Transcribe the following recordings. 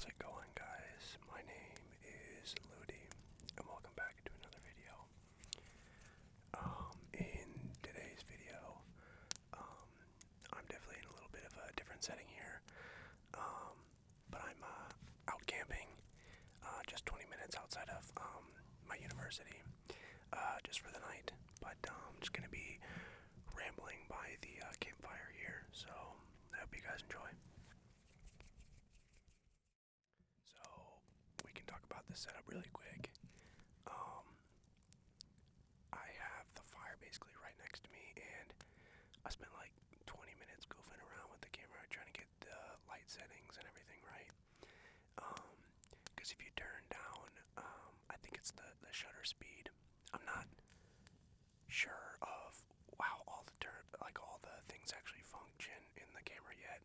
How's it going, guys? My name is Ludi, and welcome back to another video. In today's video, I'm definitely in a little bit of a different setting here, but I'm out camping, just 20 minutes outside of my university, just for the night. But I'm just gonna be rambling by the campfire here, so I hope you guys enjoy. So we can talk about this setup really quick. I have the fire basically right next to me, and I spent like 20 minutes goofing around with the camera trying to get the light settings and everything right. Because if you turn down, I think it's the shutter speed. I'm not sure of how all the things actually function in the camera yet.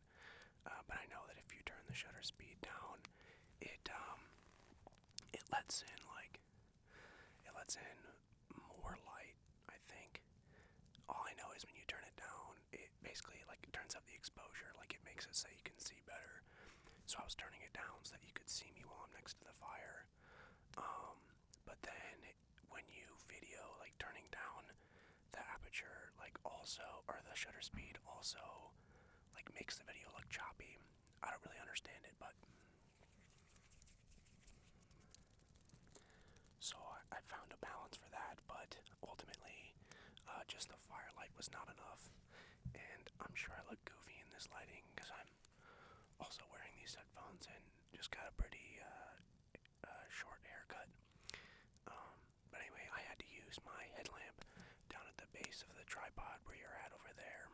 But I know that if you turn the shutter speed down, it lets in more light, I think. All I know is when you turn it down, it basically turns up the exposure, it makes it so you can see better. So I was turning it down so that you could see me while I'm next to the fire. But then when you video, turning down the aperture, or the shutter speed also, makes the video look choppy. I don't really understand it, but so I found a balance for that, but ultimately, just the firelight was not enough, and I'm sure I look goofy in this lighting because I'm also wearing these headphones and just got a pretty short haircut. But anyway, I had to use my headlamp down at the base of the tripod where you're at over there,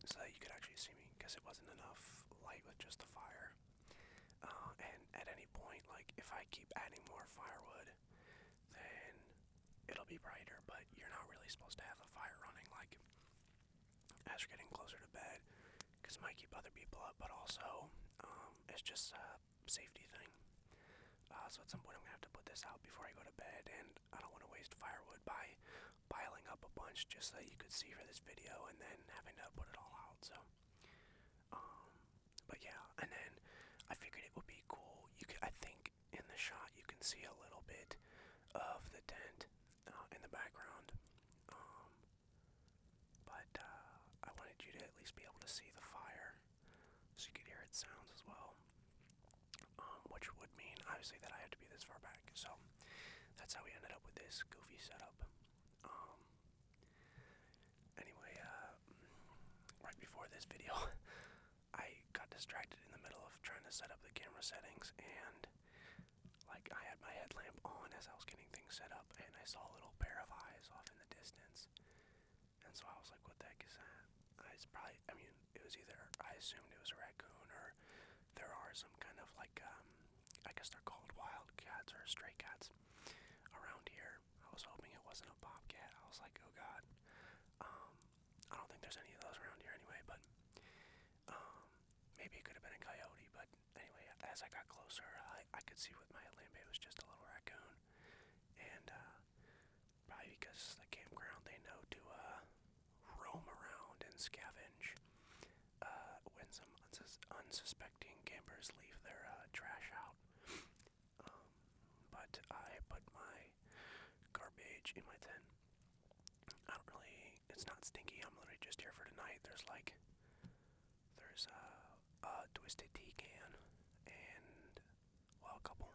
so that you could actually see me, because it wasn't enough light with just the fire. And at any point, if I keep adding more firewood, then it'll be brighter, but you're not really supposed to have the fire running, as you're getting closer to bed, because it might keep other people up, but also, it's just a safety thing. So at some point I'm gonna have to put this out before I go to bed, and I don't want to waste firewood by piling up a bunch just so that you could see for this video and then having to put it all out. So, but yeah, and then I figured it would be cool. I think in the shot you can see a little bit of the tent in the background, but I wanted you to at least be able to see the fire so you could hear its sounds as well. Which would mean, obviously, that I have to be this far back. So that's how we ended up with this goofy setup. Anyway, right before this video, I got distracted in the middle of trying to set up the camera settings, and I had my headlamp on as I was getting things set up, and I saw a little pair of eyes off in the distance. And so I was like, what the heck is that? It was either, I assumed it was a raccoon, or there are some kind of I guess they're called wild cats or stray cats around here. I was hoping it wasn't a bobcat. I was like, oh god. I don't think there's any of those around here anyway, but maybe it could have been a coyote. But anyway, as I got closer, I could see with my headlamp it was just a little raccoon. And probably because the campground, they know to roam around and scavenge when some unsuspecting campers leave their trash out. But I put my garbage in my tent. It's not stinky. I'm literally just here for tonight. There's a Twisted Tea can and, a couple.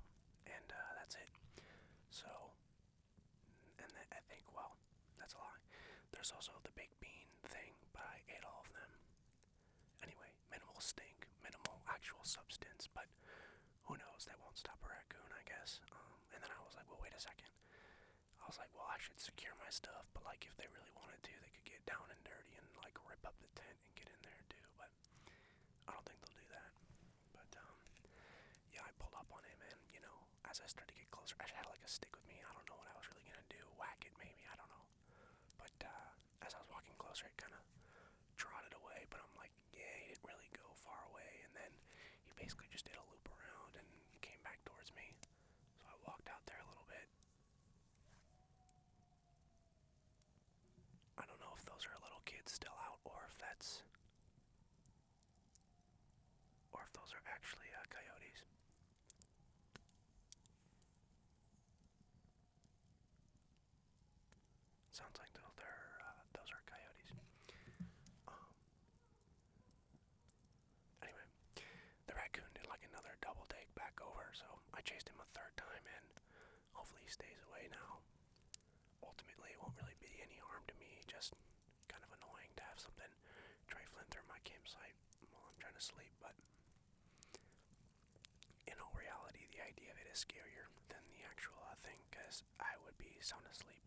And that's it. So, and then I think, that's a lie. There's also the baked bean thing, but I ate all of them. Anyway, minimal stink, minimal actual substance, but who knows, that won't stop a raccoon, I guess. And then I was like, well, wait a second. I was like, well, I should secure my stuff, but if they really wanted to, they could get down and dirty and rip up the tent and get in there too, but I don't think they'll do that. But yeah, I pulled up on him, and as I started to get closer, I had a stick with me. I don't know what I was really gonna do, whack it maybe, I don't know. But as I was walking closer, it kind of trotted away, but I'm like, yeah, he didn't really go far away, and then he basically just did a loop around and came back towards me. So I walked out there a little bit. I don't know if those are little kids still out, or if if those are actually coyotes. Sounds like those are coyotes. Um, anyway, the raccoon did like another double take back over, so I chased him a third time, and hopefully he stays away now. Ultimately, it won't really be any harm to me, just kind of annoying to have something trifling through my campsite while I'm trying to sleep, but in all reality, the idea of it is scarier than the actual thing, because I would be sound asleep.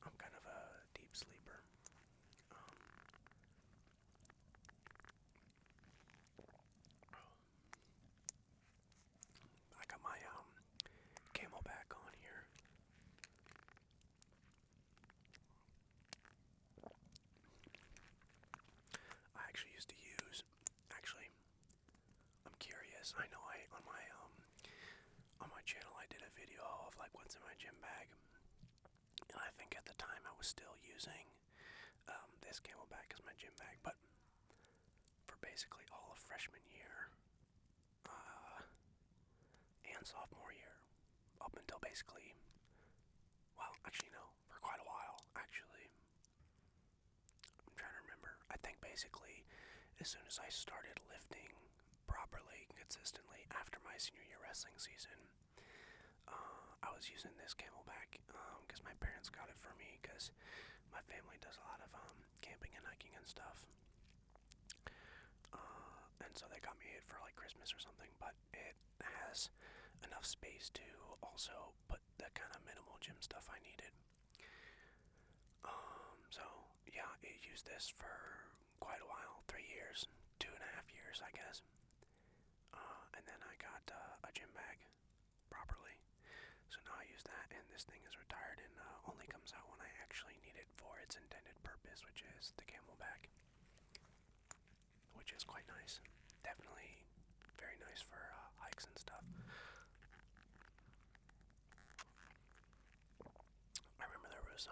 I'm kind of a deep sleeper. Um, I got my camelback on here. I actually used to use. Actually, I'm curious. I know on my channel I did a video of like what's in my gym bag, and I think at the time I was still using this camelback as my gym bag, but for basically all of freshman year and sophomore year, up until basically, well, actually no, for quite a while, actually. I'm trying to remember. I think basically as soon as I started lifting properly, consistently after my senior year wrestling season, I was using this camelback because my parents got it for me because my family does a lot of camping and hiking and stuff. And so they got me it for like Christmas or something, but it has enough space to also put the kind of minimal gym stuff I needed. So yeah, it used this for quite a while, 3 years, 2.5 years, I guess. And then I got a gym bag properly. So now I use that, and this thing is retired and only comes out when I actually need it for its intended purpose, which is the camelback, which is quite nice. Definitely very nice for hikes and stuff. I remember there was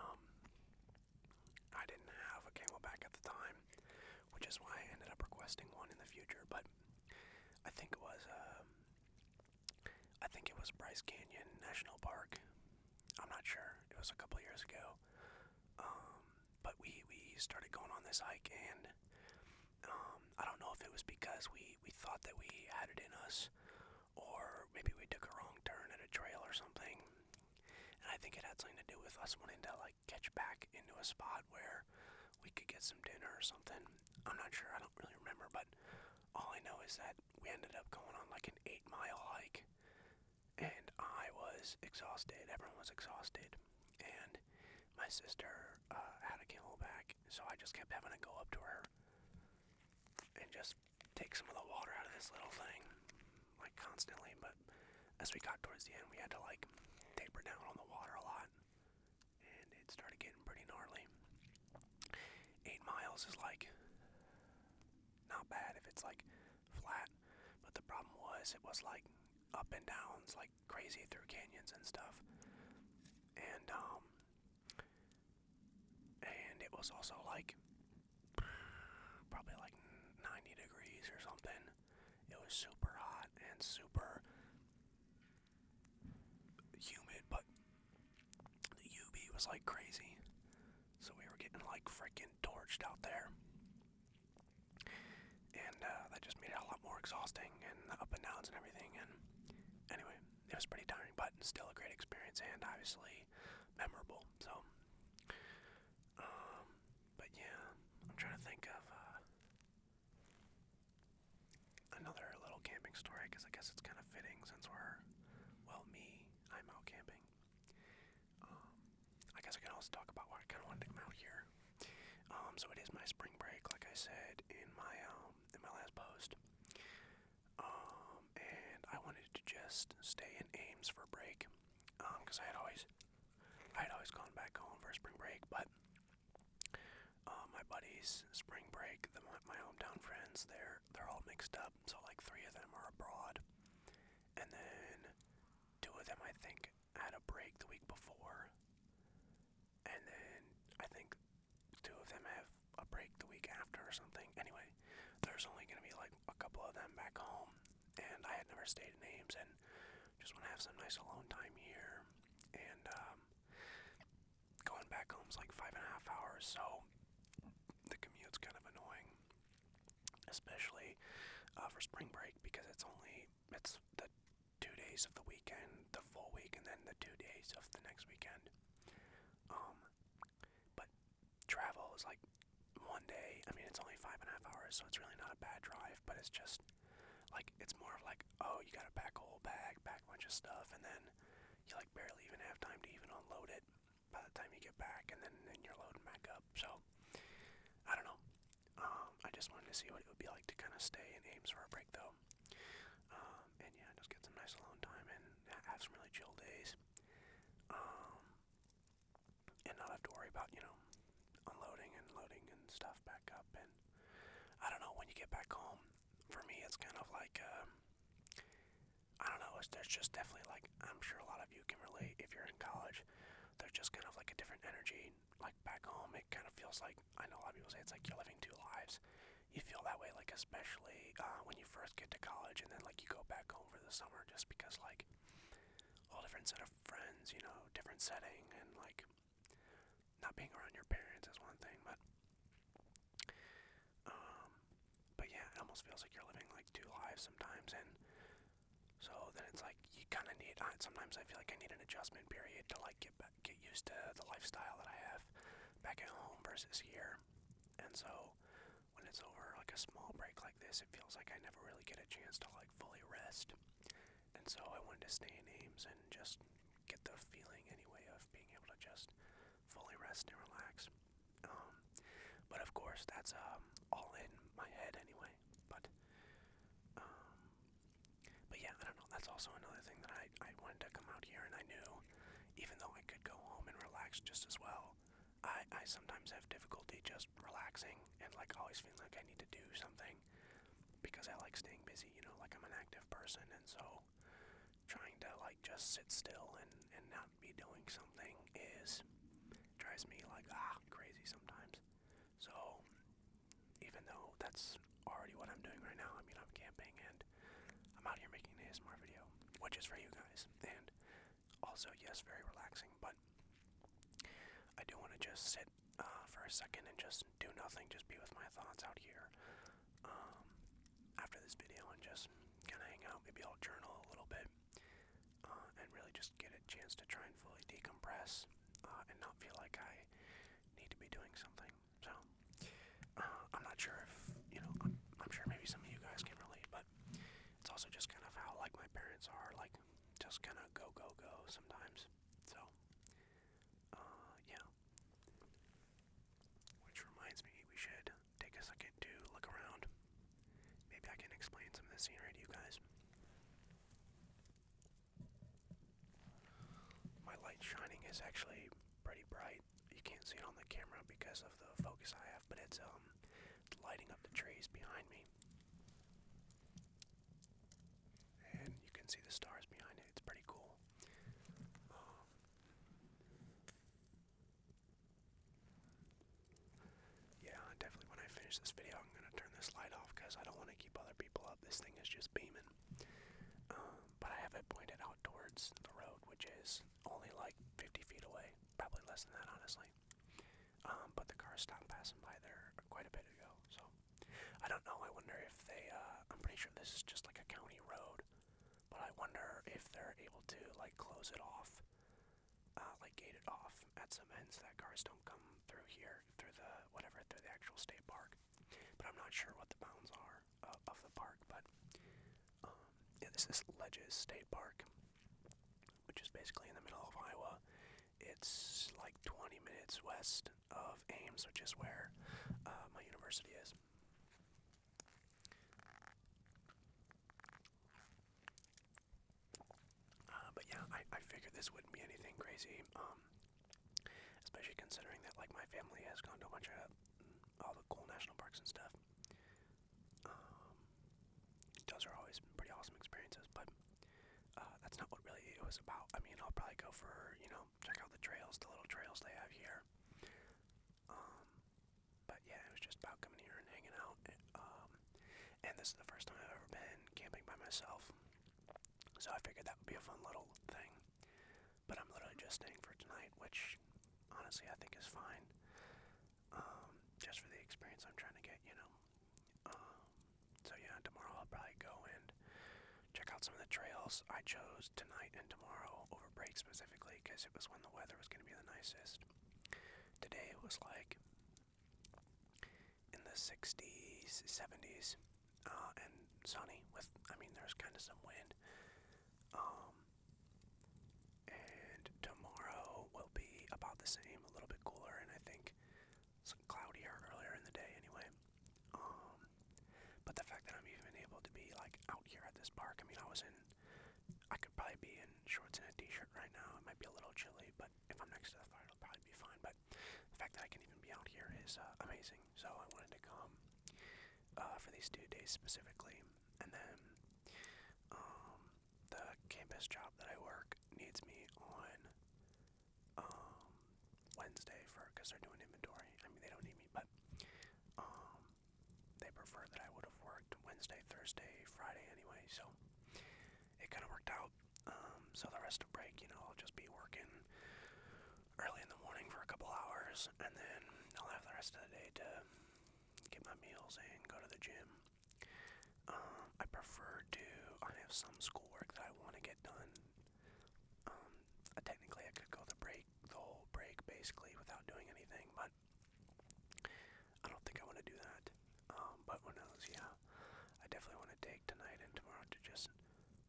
I didn't have a camelback at the time, which is why I ended up requesting one in the future. But I think it was Bryce Canyon National Park. I'm not sure. It was a couple years ago. But we started going on this hike, and I don't know if it was because we thought that we had it in us, or maybe we took a wrong turn at a trail or something. And I think it had something to do with us wanting to like catch back into a spot where we could get some dinner or something. I'm not sure. I don't really remember, but all I know is that we ended up going on like an 8-mile hike, and I was exhausted. Everyone was exhausted, and my sister had a camelback, so I just kept having to go up to her and just take some of the water out of this little thing, like constantly. But as we got towards the end, we had to like taper down on the water a lot, and it started getting pretty gnarly. 8 miles is like not bad if it's like flat, but the problem was it was like up and downs like crazy through canyons and stuff, and it was also like probably like 90 degrees or something. It was super hot and super humid, but the UV was like crazy, so we were getting like freaking torched out there, and that just made it a lot more exhausting, and the up and downs and everything. And anyway, it was pretty tiring, but still a great experience and obviously memorable. So but yeah, I'm trying to think of another little camping story, because I guess it's kind of fitting since I'm out camping. I guess I can also talk about why I kind of wanted to come out here. So it is my spring break, like I said in my last post. And I wanted to just stay in Ames for a break, because I had always gone back home for spring break, but my buddies' spring break, my hometown friends, they're all mixed up. So like 3 of them are abroad, and then 2 of them I think had a break the week before, and then I think 2 of them have a break the week after or something. Anyway, there's only going to be like a couple of them back home, and I had never stayed in Ames, and just want to have some nice alone time here. And going back home's like 5.5 hours, so the commute's kind of annoying, especially for spring break, because it's the 2 days of the weekend, the full week, and then the 2 days of the next weekend. Um, but travel is like one day. I mean, it's only 5.5 hours, so it's really not a bad drive. But it's just like it's more of like, oh, you gotta pack a whole bag, pack a bunch of stuff, and then you like barely even have time to even unload it by the time you get back, and then you're loading back up. So I don't know. I just wanted to see what it would be like to kind of stay in Ames for a break, though. And yeah, just get some nice alone time and have some really chill days. And not have to worry about, unloading and loading and stuff back up. And I don't know, when you get back home, for me, it's kind of like, I don't know, there's just definitely like, I'm sure a lot of you can relate if you're in college. There's just kind of like a different energy. Like back home, it kind of feels like, I know a lot of people say it's like you're living two lives. You feel that way, like especially when you first get to college, and then like you go back home for the summer, just because like all different set of friends, different setting, and like not being around your parents is one thing, um, but yeah, it almost feels like you're living like two lives sometimes, and so then it's like you kind of need. Sometimes I feel like I need an adjustment period to like get used to the lifestyle that I have back at home versus here, and so when it's over like a small break like this, it feels like I never really get a chance to like fully rest, and so I wanted to stay in Ames and just get the feeling anyway of being able to just fully rest and relax. But of course that's all in my head anyway. Um, but yeah, I don't know. That's also another thing that I wanted to come out here, and I knew even though I could go home and relax just as well, I sometimes have difficulty just relaxing and like always feeling like I need to do something because I like staying busy. Like I'm an active person, and so trying to like just sit still and not be doing something drives me like crazy sometimes. So even though that's already what I'm doing right now, I mean I'm camping and I'm out here making an ASMR video, which is for you guys, and also yes, very relaxing, but I do want to just sit for a second and just do nothing, just be with my thoughts out here after this video and just kind of hang out. Maybe I'll journal a little bit and really just get a chance to try and fully decompress and not feel like I need to be doing something. So I'm not sure if, I'm sure maybe some of you guys can relate, but it's also just kind of how like my parents are, like just kind of go, go, go sometimes. So yeah. Which reminds me, we should take a second to look around. Maybe I can explain some of the scenery to you guys. My light shining is actually pretty bright. You can't see it on the camera because of the focus I have, but it's lighting up the trees behind me. And you can see the stars behind it. It's pretty cool. Yeah, definitely when I finish this video, I'm going to turn this light off because I don't want to keep other people up. This thing is just beaming. But I have it pointed out towards the road, which is only like 50 feet away. Probably less than that, honestly. But the cars stopped passing by there quite a bit ago, so I don't know. I wonder if they, I'm pretty sure this is just like a county road, but I wonder if they're able to like close it off, like gate it off at some ends so that cars don't come through here, through the actual state park. But I'm not sure what the bounds are of the park, but yeah, this is Ledges State Park, which is basically in the middle of Iowa. It's like 20 minutes west of Ames, which is where my university is. But yeah, I figured this wouldn't be anything crazy, especially considering that like my family has gone to a bunch of all the cool national parks and stuff. Those are always pretty awesome experiences, but that's not what really it was about. I mean, I'll probably go for, check out the trails, the little trails they have here. But yeah, it was just about coming here and hanging out. this is the first time I've ever been camping by myself, so I figured that would be a fun little thing. But I'm literally just staying for tonight, which honestly I think is fine. Just for the experience I'm trying to get, you know. So yeah, tomorrow I'll probably go and check out some of the trails. I chose tonight and tomorrow over break specifically because it was when the weather was going to be the nicest. Today it was like in the 60s, 70s, and sunny with, I mean, there's kind of some wind. And tomorrow will be about the same, a little bit cooler, and I think some cloudier earlier in the day anyway. But the fact that I'm even able to be like out here at this park, I mean, I could probably be in shorts and a t-shirt right now. It might be a little chilly, but if I'm next to the fire, it'll probably be fine. But the fact that I can even be out here is amazing. So I wanted to come for these 2 days specifically, and then the campus job that I work needs me on Wednesday because they're doing inventory. I mean, they don't need me, but they prefer that I would have worked Wednesday, Thursday, Friday anyway, so it kind of worked out. So the rest of break, you know, I'll just be working early in the morning for a couple hours, and then I'll have the rest of the day to get my meals and go to the gym. I have some schoolwork that I want to get done. Technically I could go the whole break basically without doing anything, but I don't think I want to do that. But who knows, yeah. I definitely want to take tonight and tomorrow to just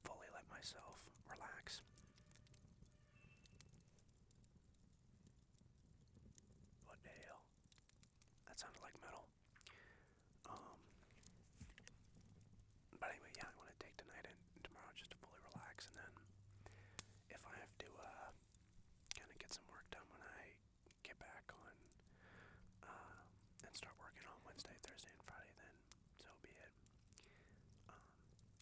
fully let myself relax. What the hell? That sounded like metal. But anyway, yeah, I want to take tonight and tomorrow just to fully relax, and then if I have to kind of get some work done when I get back on and start working on Wednesday, Thursday, and Friday, then so be it.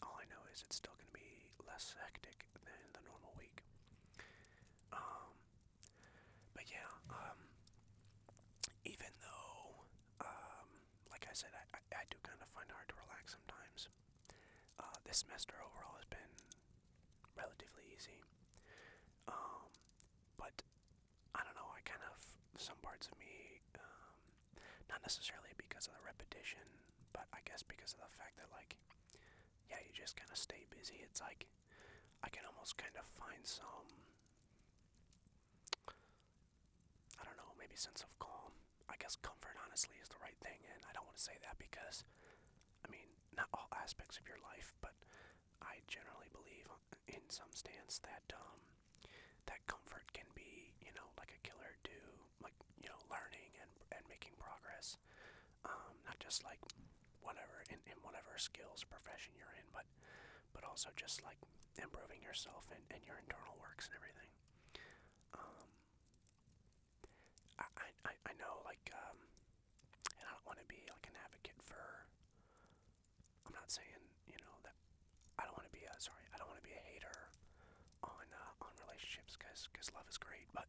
All I know is it's still going to be less hectic than the normal week. But yeah, even though, like I said, I do kind of find it hard to relax sometimes. This semester overall has been relatively easy. But I don't know, some parts of me, not necessarily because of the repetition, but I guess because of the fact that, like, yeah, you just kind of stay busy. It's like, I can almost kind of find some, I don't know, maybe sense of calm. I guess comfort, honestly, is the right thing, and I don't want to say that because, I mean, not all aspects of your life, but I generally believe in some stance that, that comfort can be, you know, like a killer to, like, you know, learning and making progress. Not just like whatever, in whatever skills or profession you're in, but also just like improving yourself and your internal works and everything. I know, like, and I don't want to be like an advocate for, I'm not saying, you know, that I don't want to be I don't want to be a hater on relationships, because love is great, but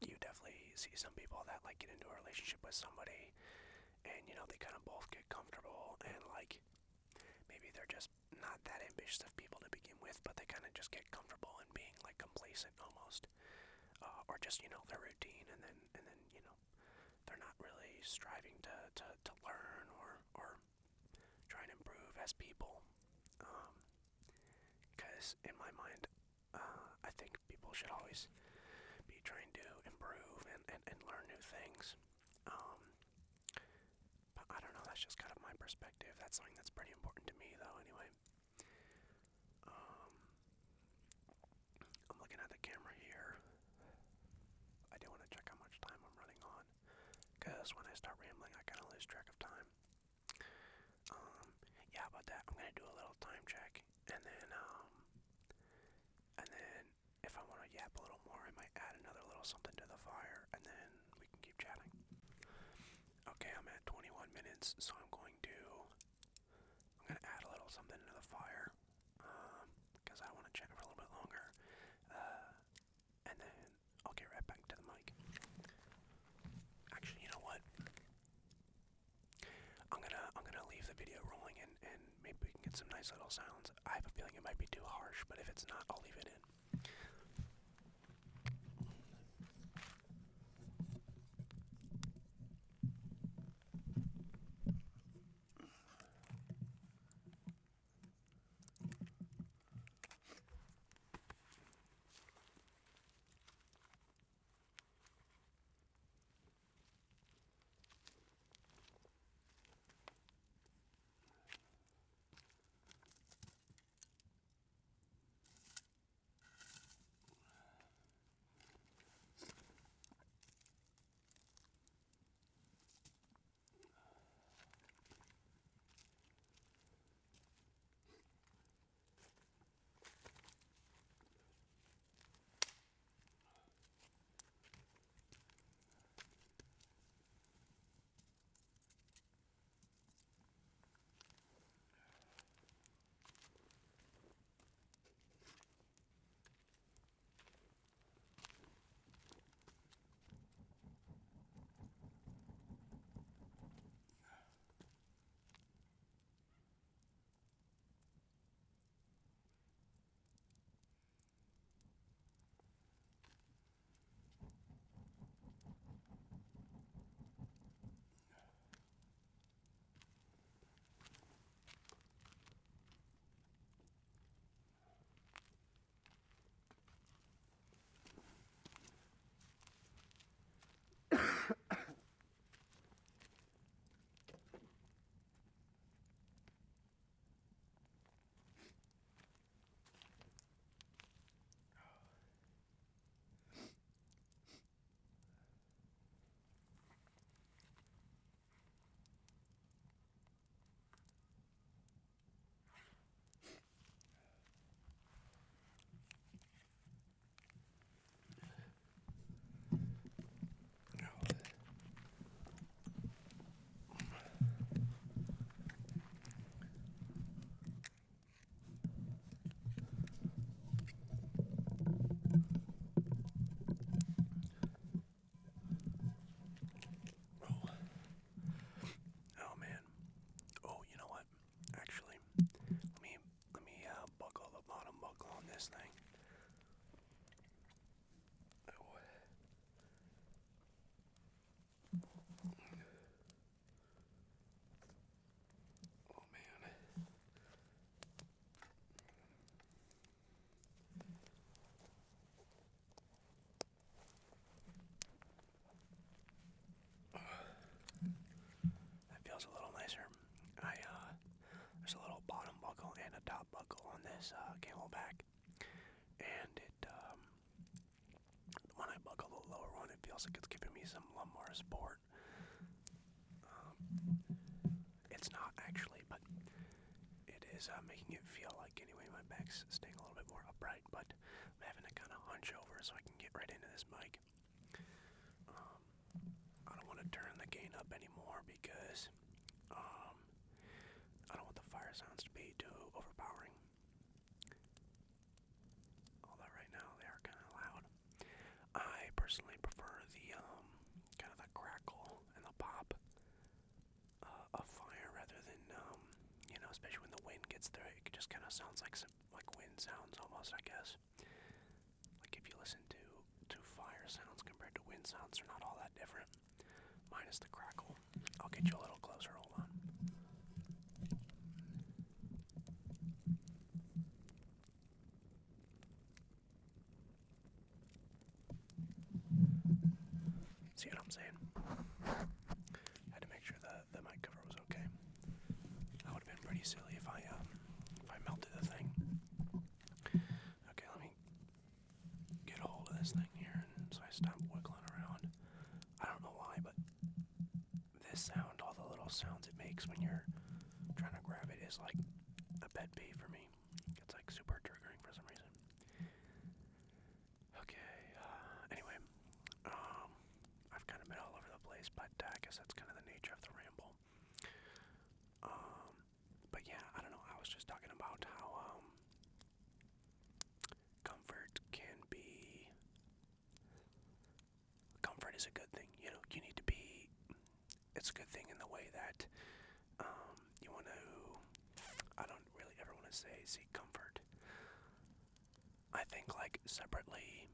you definitely see some people that like get into a relationship with somebody, and you know they kind of both get comfortable, and like maybe they're just not that ambitious of people to begin with, but they kind of just get comfortable in being like complacent almost, or just, you know, their routine, and then you know they're not really striving to learn or try and improve as people. Because in my mind, I think people should always be trying to improve and learn new things. But I don't know, that's just kind of my perspective. That's something that's pretty important to me, though, anyway. I'm looking at the camera here. I do want to check how much time I'm running on, because when I start rambling, I kind of lose track of time. Yeah, about that, I'm going to do a little time check, and then if I want to yap a little more, I might add another little something to the fire, and then we can keep chatting. Okay, I'm at 21 minutes, so I'm going to add a little something to the fire, because I want to chat for a little bit longer, and then I'll get right back to the mic. Actually, you know what? I'm gonna get some nice little sounds. I have a feeling it might be too harsh, but if it's not, I'll leave it in. This thing. Oh man. That feels a little nicer. There's a little bottom buckle and a top buckle on this camelback. And when I buckle the lower one, it feels like it's giving me some lumbar support. It's not actually, but it is making it feel like anyway. My back's staying a little bit more upright, but I'm having to kind of hunch over so I can get right into this mic. I don't want to turn the gain up anymore because I don't want the fire sounds to be too overpowering. Although right now they are kind of loud. I personally prefer the kind of the crackle and the pop of fire rather than especially when the wind gets there. It just kind of sounds like wind sounds almost, I guess. Like if you listen to fire sounds compared to wind sounds, they're not all that different. Minus the crackle. I'll get you a little closer. Hold on. See what I'm saying? Had to make sure the mic cover was okay. That would have been pretty silly if I melted the thing. Okay, let me get a hold of this thing here, and so I stop wiggling around. I don't know why, but this sound, all the little sounds it makes when you're trying to grab it, is like a pet peeve for me. It's like super triggering for some reason. Okay, anyway, I've kind of been all over the place, but I guess that's kind of the nature of the ramble. But yeah, I don't know, I was just talking about how, comfort is a good thing, you need to be, it's a good thing in the way that, you want to, I don't really say seek comfort. I think, like, separately,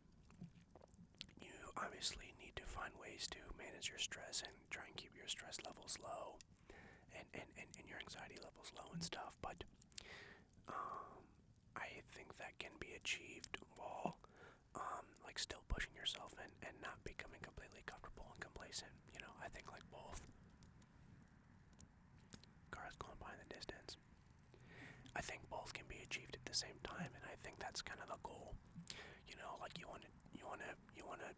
you obviously need to find ways to manage your stress and try and keep your stress levels low and your anxiety levels low and stuff, but I think that can be achieved while like still pushing yourself and not becoming completely comfortable and complacent. I think like both. Cars going by in the distance. I think both can be achieved at the same time, and I think that's kind of the goal. Like you wanna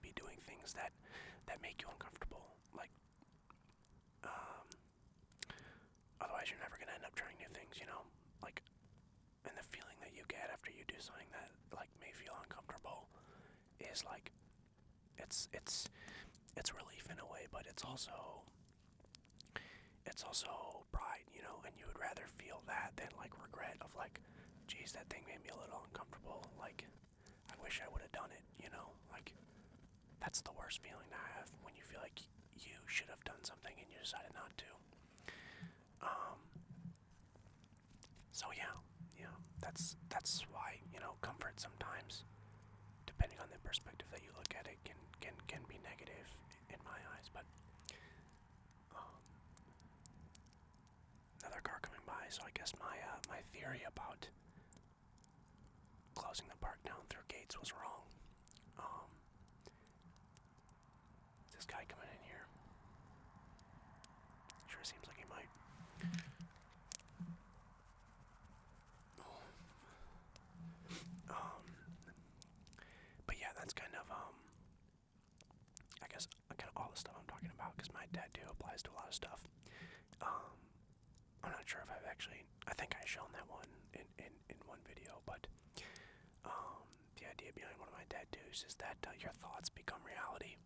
be doing things that make you uncomfortable. Like, otherwise you're never gonna end up trying new things. Like, and the feeling that you get after you do something that like may feel uncomfortable is like it's relief in a way, but it's also pride, and you would rather feel that than like regret of like, geez, that thing made me a little uncomfortable. Like, I wish I would have done it. Like, that's the worst feeling to have, when you feel like you should have done something and you decided not to. So yeah, that's why comfort sometimes, depending on the perspective that you look at it, can be negative in my eyes. But another car coming by, so I guess my theory about closing the park down through gates was wrong. Is this guy coming in here? Sure seems like he might. But yeah, that's kind of I guess kind of all the stuff I'm talking about, because my tattoo applies to a lot of stuff. I'm not sure if I think I've shown that one in one video, but the idea behind one of my tattoos is that your thoughts become reality.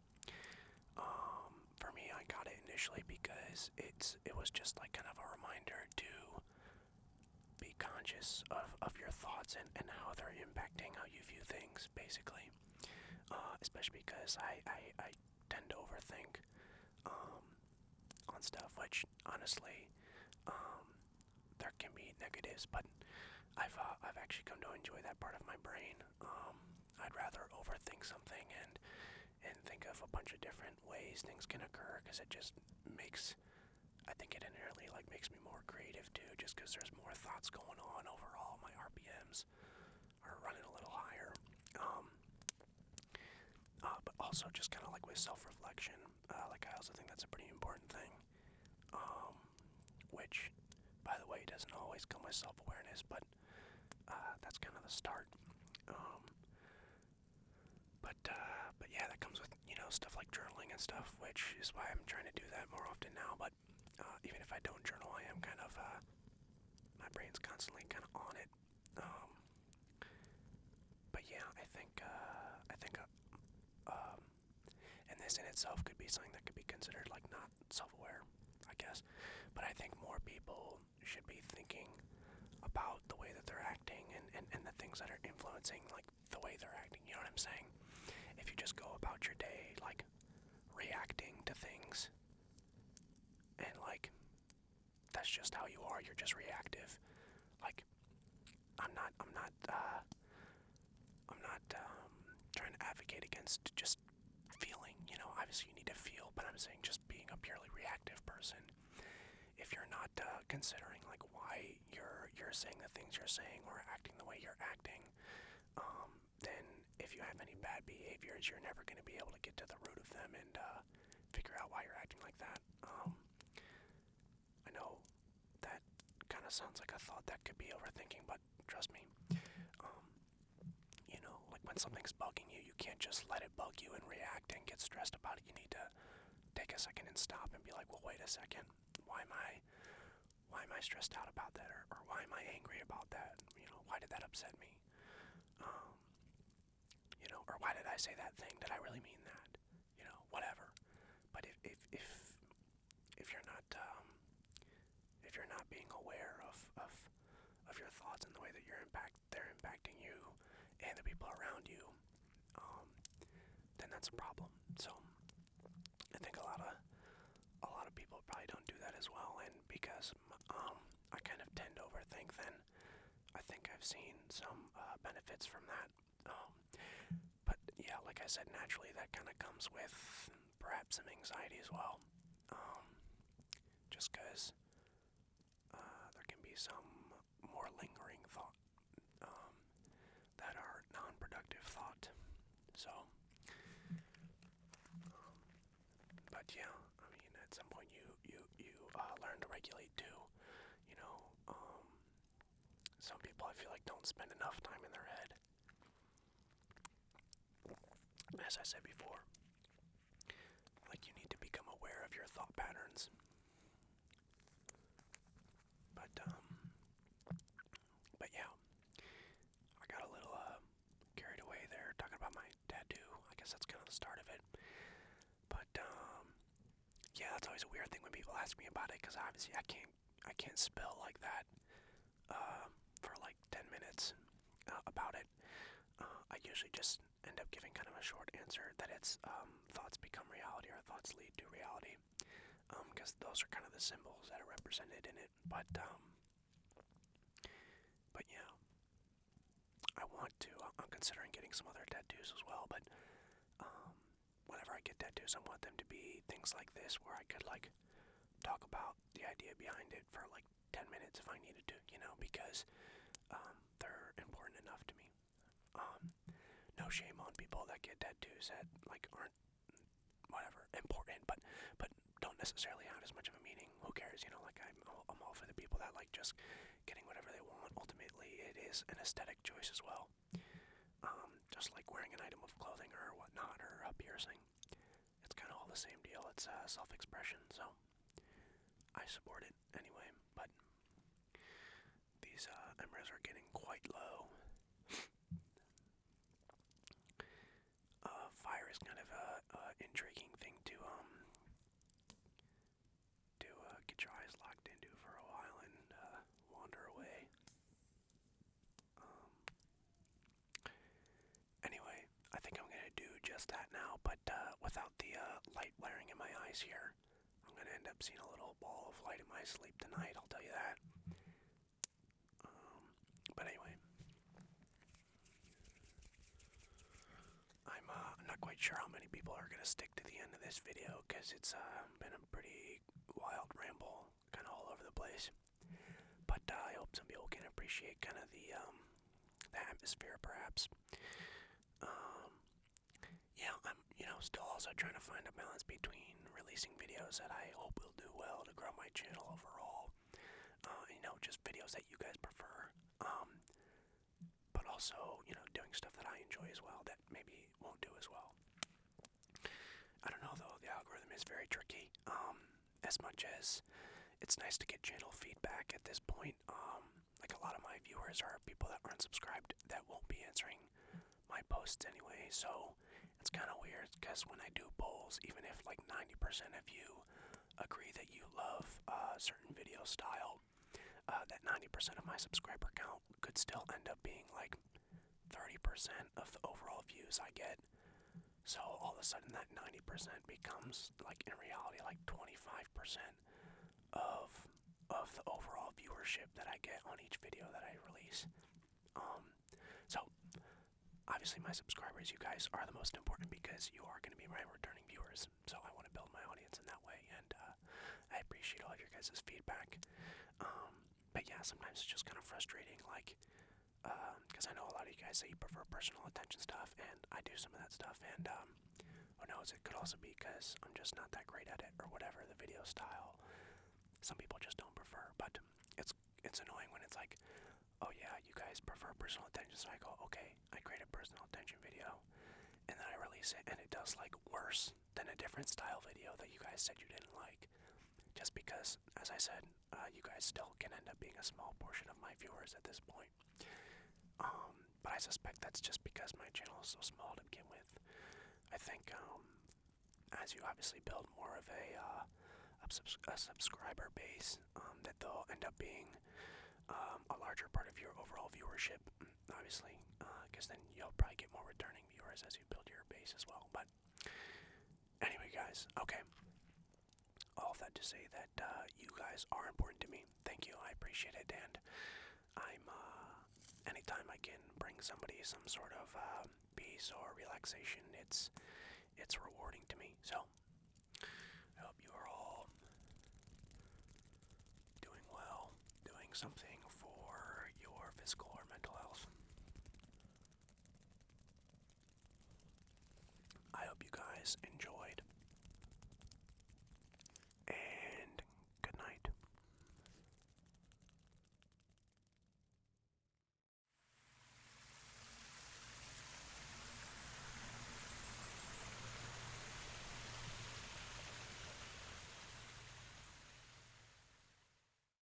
For me, I got it initially because it was just like kind of a reminder to be conscious of your thoughts and how they're impacting how you view things, basically. Especially because I tend to overthink on stuff, which honestly, there can be negatives, but I've actually come to enjoy that part of my brain. I'd rather overthink something and think of a bunch of different ways things can occur, because it just makes, I think it inherently like makes me more creative too, just because there's more thoughts going on overall. My RPMs are running a little higher. But also just kind of like with self-reflection, like I also think that's a pretty important thing, which, by the way, doesn't always come with self-awareness, but that's kind of the start. But yeah, that comes with stuff like journaling and stuff, which is why I'm trying to do that more often now. But even if I don't journal, I am kind of my brain's constantly kind of on it. But yeah, I think and this in itself could be something that could be considered like not self-aware, I guess. But I think more people should be thinking about the way that they're acting and the things that are influencing like the way they're acting. You know what I'm saying? If you just go about your day like reacting to things, and like that's just how you are, you're just reactive. Like, I'm not trying to advocate against just feeling. Obviously you need to feel, but I'm saying just being a purely reactive person. If you're not considering like why you're saying the things you're saying or acting the way you're acting, then if you have any bad behaviors, you're never going to be able to get to the root of them and figure out why you're acting like that. I know that kind of sounds like a thought that could be overthinking, but trust me, like when something's bugging you, you can't just let it bug you and react and get stressed about it. You need to take a second and stop and be like, well, wait a second, why am I stressed out about that, or why am I angry about that? Why did that upset me? Or why did I say that thing? Did I really mean that? Whatever. But if you're not being aware of your thoughts and the way that they're impacting you and the people around you, then that's a problem. So I think a lot of people probably don't do that as well, and because I kind of tend to overthink, then I think I've seen some benefits from that. But yeah, like I said, naturally that kind of comes with perhaps some anxiety as well. Um, just because there can be some more lingering thought that are non-productive thought. So, but yeah, I mean, at some point you learn to regulate too. You know, some people I feel like don't spend enough time in their head. As I said before, like you need to become aware of your thought patterns. But yeah, I got a little carried away there talking about my tattoo. I guess that's kind of the start of it. But yeah, that's always a weird thing when people ask me about it, because obviously I can't spell like that for like 10 minutes about it. I usually just end up giving kind of a short answer that it's thoughts become reality, or thoughts lead to reality, because those are kind of the symbols that are represented in it. But yeah, I want to. I'm considering getting some other tattoos as well, but whenever I get tattoos, I want them to be things like this, where I could like talk about the idea behind it for like 10 minutes if I needed to, because they're important enough to me. No shame on people that get tattoos that like aren't whatever important, but don't necessarily have as much of a meaning. Who cares? Like I'm all for the people that like just getting whatever they want. Ultimately, it is an aesthetic choice as well. Just like wearing an item of clothing or whatnot, or a piercing. It's kind of all the same deal. It's self-expression, so I support it anyway. But these embers are getting quite low. Fire is kind of a intriguing thing to get your eyes locked into for a while and wander away. Anyway, I think I'm gonna do just that now, but without the light blaring in my eyes here. I'm gonna end up seeing a little ball of light in my sleep tonight, I'll tell you that. But anyway, I'm not quite sure how many people are gonna stick to the end of this video, because it's been a pretty wild ramble, kind of all over the place. But I hope some people can appreciate kind of the atmosphere, perhaps. Yeah, I'm still also trying to find a balance between releasing videos that I hope will do well to grow my channel overall. Just videos that you guys prefer. But also, doing stuff that I enjoy as well that maybe won't do as well. I don't know though, the algorithm is very tricky. As much as it's nice to get channel feedback at this point, like a lot of my viewers are people that aren't subscribed that won't be answering my posts anyway, so it's kind of weird, because when I do polls, even if like 90% of you agree that you love a certain video style, that 90% of my subscriber count could still end up being like 30% of the overall views I get. So all of a sudden that 90% becomes like in reality like 25% of the overall viewership that I get on each video that I release. So obviously my subscribers, you guys are the most important, because you are going to be my returning viewers. So I want to build my audience in that way, and I appreciate all of your guys' feedback. But yeah, sometimes it's just kind of frustrating, like, because I know a lot of you guys say you prefer personal attention stuff, and I do some of that stuff, and who knows, it could also be because I'm just not that great at it, or whatever, the video style. Some people just don't prefer, but it's annoying when it's like, oh yeah, you guys prefer personal attention, so I go, okay, I create a personal attention video, and then I release it, and it does like worse than a different style video that you guys said you didn't like. Just because, as I said, you guys still can end up being a small portion of my viewers at this point. But I suspect that's just because my channel is so small to begin with. I think as you obviously build more of a subscriber base, that they'll end up being a larger part of your overall viewership, obviously, because then you'll probably get more returning viewers as you build your base as well. But anyway, guys, okay. All of that to say that you guys are important to me. Thank you, I appreciate it, and I'm anytime I can bring somebody some sort of peace or relaxation, it's rewarding to me. So I hope you are all doing well, doing something for your physical or mental health. I hope you guys enjoyed